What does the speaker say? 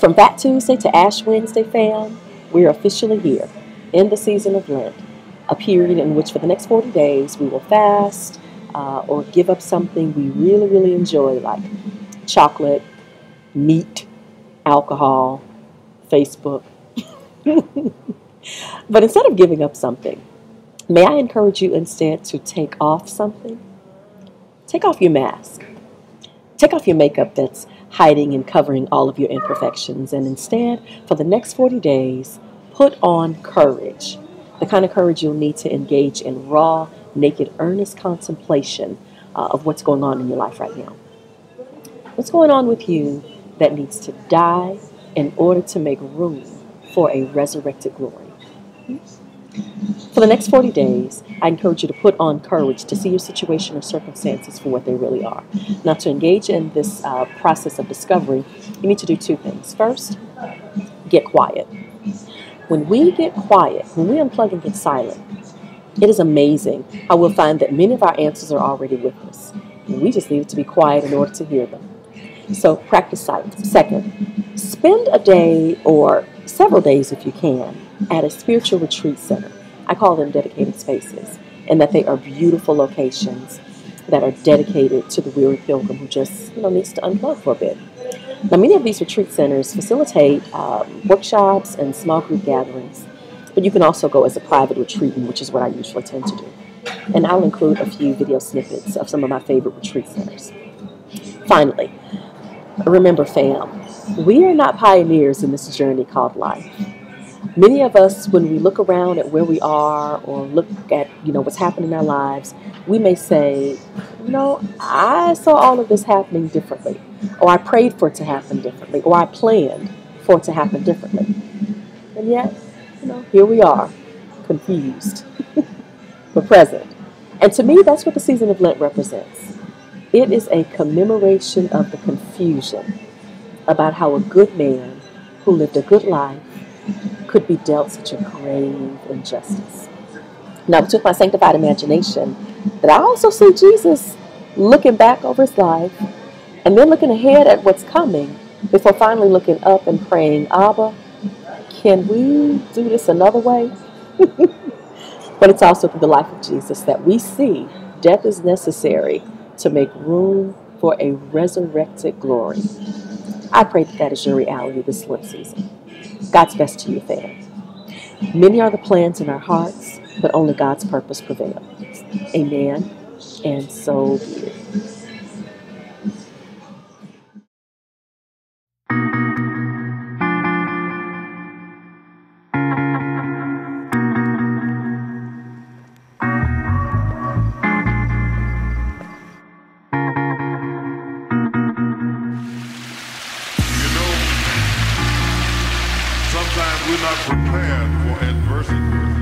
From Fat Tuesday to Ash Wednesday, fam, we're officially here in the season of Lent, a period in which for the next 40 days we will fast or give up something we really, really enjoy, like chocolate, meat, alcohol, Facebook. But instead of giving up something, may I encourage you instead to take off something? Take off your mask. Take off your makeup that's hiding and covering all of your imperfections, and instead, for the next 40 days, put on courage, the kind of courage you'll need to engage in raw, naked, earnest contemplation of what's going on in your life right now. What's going on with you that needs to die in order to make room for a resurrected glory? For the next 40 days, I encourage you to put on courage to see your situation or circumstances for what they really are. Now, to engage in this process of discovery, you need to do two things. First, get quiet. When we get quiet, when we unplug and get silent, it is amazing how we'll find that many of our answers are already with us. We just need to be quiet in order to hear them. So practice silence. Second, spend a day or several days if you can at a spiritual retreat center. I call them dedicated spaces, and that they are beautiful locations that are dedicated to the weary pilgrim who just needs to unplug for a bit. Now, many of these retreat centers facilitate workshops and small group gatherings, but you can also go as a private retreatant, which is what I usually tend to do. And I'll include a few video snippets of some of my favorite retreat centers. Finally, remember, fam, we are not pioneers in this journey called life. Many of us, when we look around at where we are or look at, what's happening in our lives, we may say, I saw all of this happening differently, or I prayed for it to happen differently, or I planned for it to happen differently. And yet, here we are, confused, but present. And to me, that's what the season of Lent represents. It is a commemoration of the confusion about how a good man who lived a good life could be dealt such a grave injustice. Now, it took my sanctified imagination that I also see Jesus looking back over his life and then looking ahead at what's coming before finally looking up and praying, Abba, can we do this another way? But it's also through the life of Jesus that we see death is necessary to make room for a resurrected glory. I pray that is your reality this Lent season. God's best to you, fam. Many are the plans in our hearts, but only God's purpose prevails. Amen. And so be it. Sometimes we're not prepared for adversity.